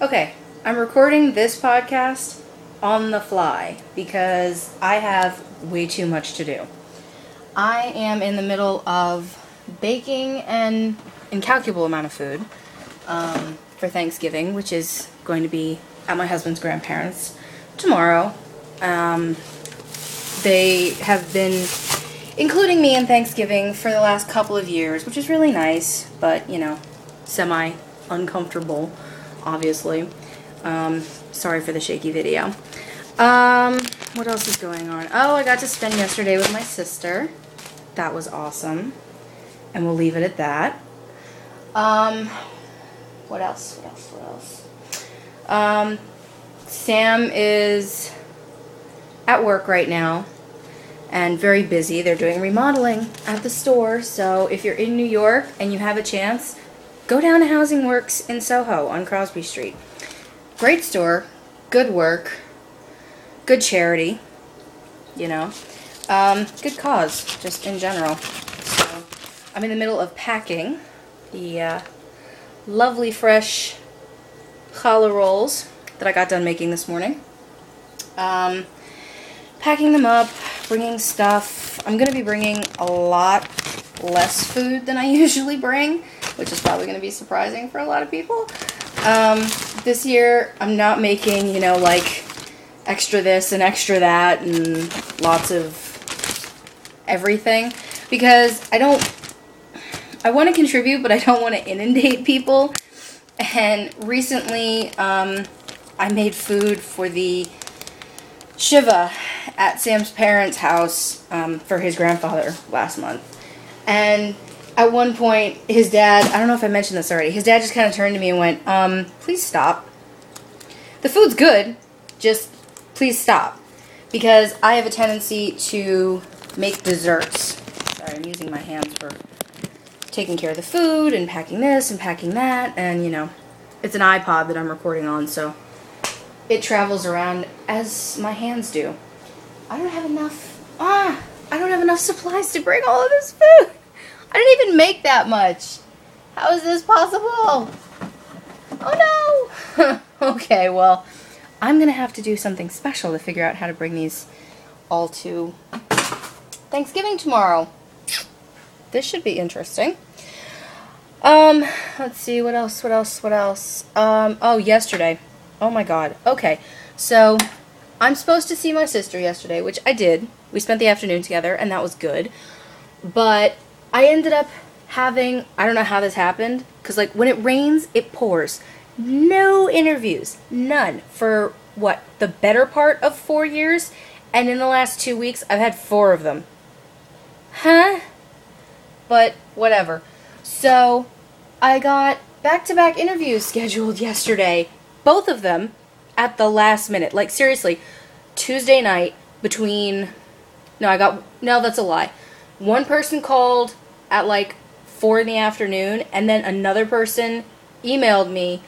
Okay, I'm recording this podcast on the fly because I have way too much to do. I am in the middle of baking an incalculable amount of food for Thanksgiving, which is going to be at my husband's grandparents' tomorrow. They have been including me in Thanksgiving for the last couple of years, which is really nice, but, you know, semi-uncomfortable, obviously. Sorry for the shaky video. What else is going on? Oh, I got to spend yesterday with my sister. That was awesome. And we'll leave it at that. What else? Sam is at work right now and very busy. They're doing remodeling at the store, so if you're in New York and you have a chance, go down to Housing Works in Soho on Crosby Street. Great store, good work, good charity, you know, good cause, just in general. So I'm in the middle of packing the lovely fresh challah rolls that I got done making this morning. Packing them up, bringing stuff. I'm going to be bringing a lot less food than I usually bring, which is probably going to be surprising for a lot of people. This year, I'm not making, you know, like, extra this and extra that and lots of everything, because I want to contribute, but I don't want to inundate people. And recently, I made food for the Shiva at Sam's parents' house for his grandfather last month. And at one point, his dad, I don't know if I mentioned this already, his dad just kind of turned to me and went, please stop. The food's good, just please stop. Because I have a tendency to make desserts. Sorry, I'm using my hands for taking care of the food and packing this and packing that. And, you know, it's an iPod that I'm recording on, so it travels around as my hands do. I don't have enough supplies to bring all of this food. I didn't even make that much. How is this possible? Oh no! Okay, well, I'm gonna have to do something special to figure out how to bring these all to Thanksgiving tomorrow. This should be interesting. Let's see, what else? Oh, yesterday. Oh my god. Okay, so I'm supposed to see my sister yesterday, which I did. We spent the afternoon together, and that was good. But I ended up having, I don't know how this happened, because, like, when it rains, it pours. No interviews. None. For, what, the better part of 4 years? And in the last 2 weeks, I've had 4 of them. Huh? But, whatever. So, I got back-to-back interviews scheduled yesterday. Both of them at the last minute. Like, seriously, Tuesday night between... No, that's a lie. One person called at, like, 4 in the afternoon, and then another person emailed me,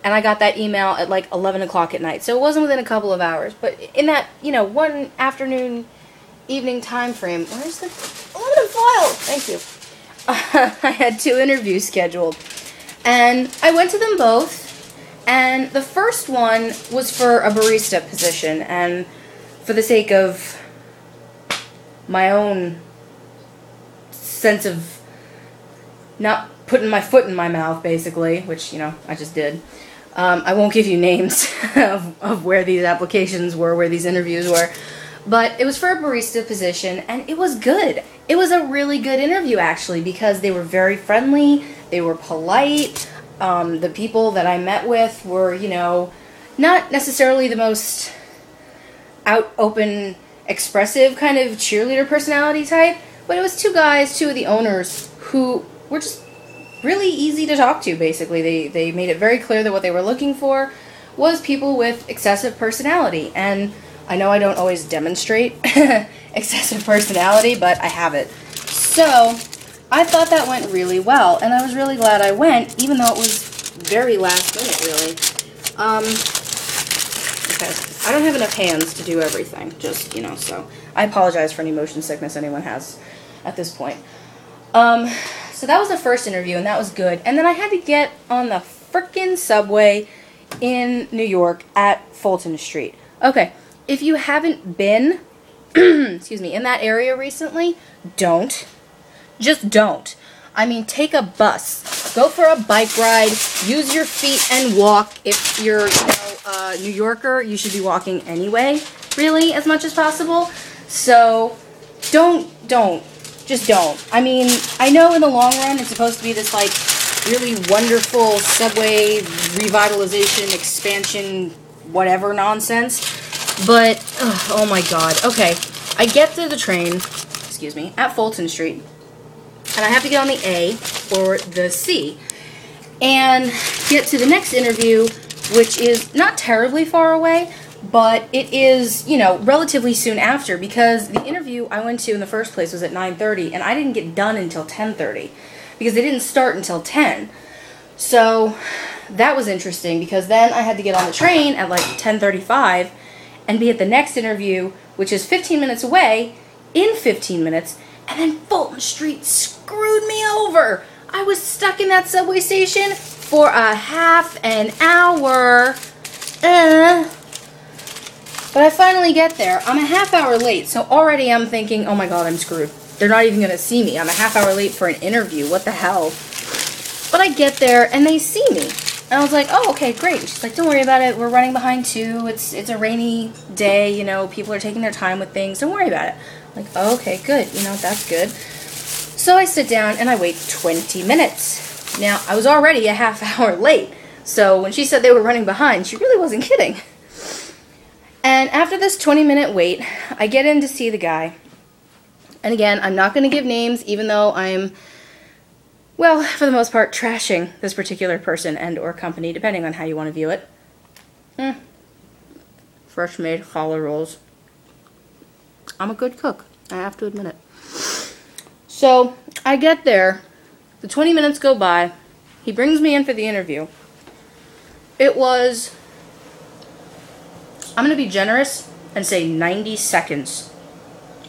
and I got that email at, like, 11 o'clock at night. So it wasn't within a couple of hours. But in that, you know, one afternoon, evening time frame... Where's the aluminum foil? Thank you. I had 2 interviews scheduled. And I went to them both. And the first one was for a barista position, and for the sake of my own sense of not putting my foot in my mouth, basically, which, you know, I just did. I won't give you names of where these applications were, where these interviews were, but it was for a barista position, and it was good. It was a really good interview, actually, because they were very friendly, they were polite. The people that I met with were, you know, not necessarily the most open, expressive kind of cheerleader personality type, but it was 2 guys, 2 of the owners, who were just really easy to talk to, basically. They made it very clear that what they were looking for was people with excessive personality, and I know I don't always demonstrate excessive personality, but I have it. So I thought that went really well, and I was really glad I went, even though it was very last minute, really. Okay, I don't have enough hands to do everything, just, you know, so I apologize for any motion sickness anyone has at this point. So that was the first interview, and that was good. And then I had to get on the frickin' subway in New York at Fulton Street. Okay, if you haven't been, excuse me, in that area recently, don't. Just don't. I mean, take a bus. Go for a bike ride. Use your feet and walk. If you're, a New Yorker, you should be walking anyway, really, as much as possible. So, just don't. I mean, I know in the long run it's supposed to be this, like, really wonderful subway revitalization, expansion, whatever nonsense. But, oh my god. Okay, I get to the train, excuse me, at Fulton Street, and I have to get on the A or the C, and get to the next interview, which is not terribly far away, but it is, relatively soon after, because the interview I went to in the first place was at 9:30, and I didn't get done until 10:30, because they didn't start until 10. So that was interesting, because then I had to get on the train at like 10:35 and be at the next interview, which is 15 minutes away, in 15 minutes, and then Fulton Street screwed me over. I was stuck in that subway station for a half an hour. But I finally get there. I'm a half hour late, so already I'm thinking, oh my god, I'm screwed. They're not even going to see me. I'm a half hour late for an interview. What the hell? But I get there, and they see me. And I was like, oh, okay, great. She's like, don't worry about it. We're running behind, too. It's a rainy day, people are taking their time with things. Don't worry about it. I'm like, oh, okay, good. That's good. So I sit down, and I wait 20 minutes. Now, I was already a half hour late. So when she said they were running behind, she really wasn't kidding. And after this 20-minute wait, I get in to see the guy. And again, I'm not going to give names, even though I'm, well, for the most part, trashing this particular person and or company, depending on how you want to view it. Fresh made challah rolls. I'm a good cook. I have to admit it. So, I get there. The 20 minutes go by. He brings me in for the interview. It was, I'm going to be generous and say 90 seconds.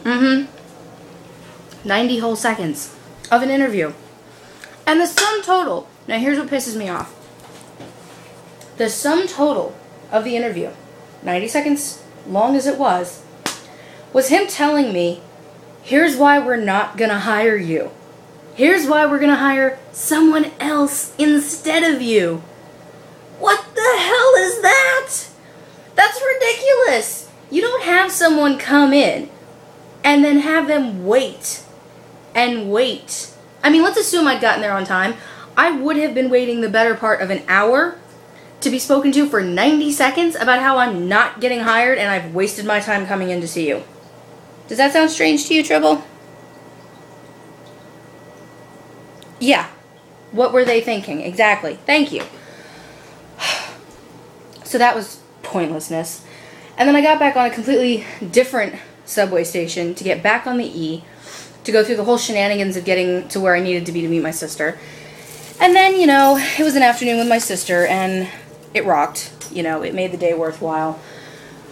90 whole seconds of an interview. And the sum total, now here's what pisses me off. The sum total of the interview, 90 seconds long as it was him telling me, here's why we're not going to hire you. Here's why we're going to hire someone else instead of you. What the hell is that? That's ridiculous. You don't have someone come in and then have them wait and wait. I mean, let's assume I'd gotten there on time. I would have been waiting the better part of an hour to be spoken to for 90 seconds about how I'm not getting hired and I've wasted my time coming in to see you. Does that sound strange to you, Tribble? Yeah. What were they thinking? Exactly. Thank you. So that was pointlessness. And then I got back on a completely different subway station to get back on the E, to go through the whole shenanigans of getting to where I needed to be to meet my sister. And then, it was an afternoon with my sister, and it rocked. It made the day worthwhile,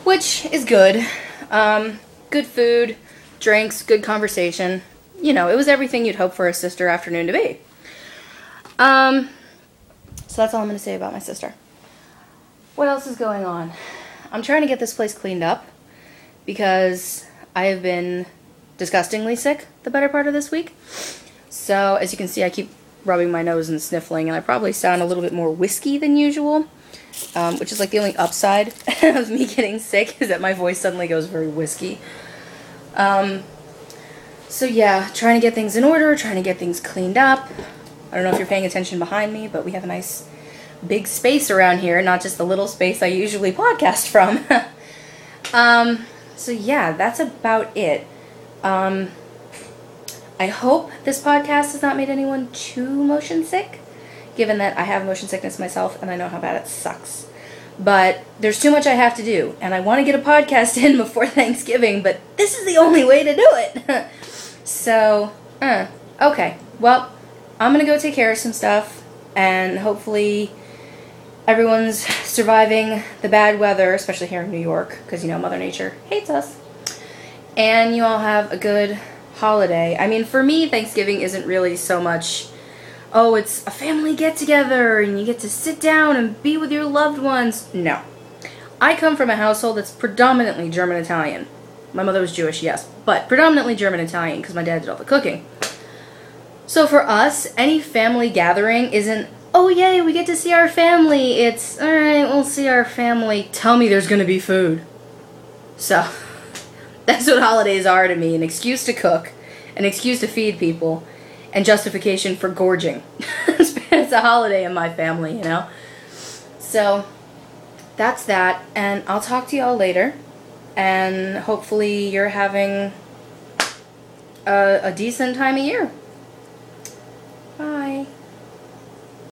which is good. Good food, drinks, good conversation. It was everything you'd hope for a sister afternoon to be. So that's all I'm going to say about my sister. What else is going on? I'm trying to get this place cleaned up because I have been disgustingly sick the better part of this week. So, as you can see, I keep rubbing my nose and sniffling, and I probably sound a little bit more whiskey than usual, which is like the only upside of me getting sick, is that my voice suddenly goes very whiskey. So yeah, trying to get things in order, trying to get things cleaned up. I don't know if you're paying attention behind me, but we have a nice big space around here, not just the little space I usually podcast from. So yeah, that's about it. I hope this podcast has not made anyone too motion sick, given that I have motion sickness myself and I know how bad it sucks. But there's too much I have to do, and I want to get a podcast in before Thanksgiving, but this is the only way to do it. So, okay. Well, I'm going to go take care of some stuff, and hopefully everyone's surviving the bad weather, especially here in New York, because, Mother Nature hates us. And you all have a good holiday. I mean, for me, Thanksgiving isn't really so much oh, it's a family get-together and you get to sit down and be with your loved ones. No. I come from a household that's predominantly German-Italian. My mother was Jewish, yes, but predominantly German-Italian because my dad did all the cooking. So for us, any family gathering isn't, oh yay, we get to see our family. It's, alright, we'll see our family. Tell me there's going to be food. So, that's what holidays are to me. An excuse to cook, an excuse to feed people, and justification for gorging. It's a holiday in my family, you know? So, that's that. And I'll talk to y'all later. And hopefully you're having a decent time of year.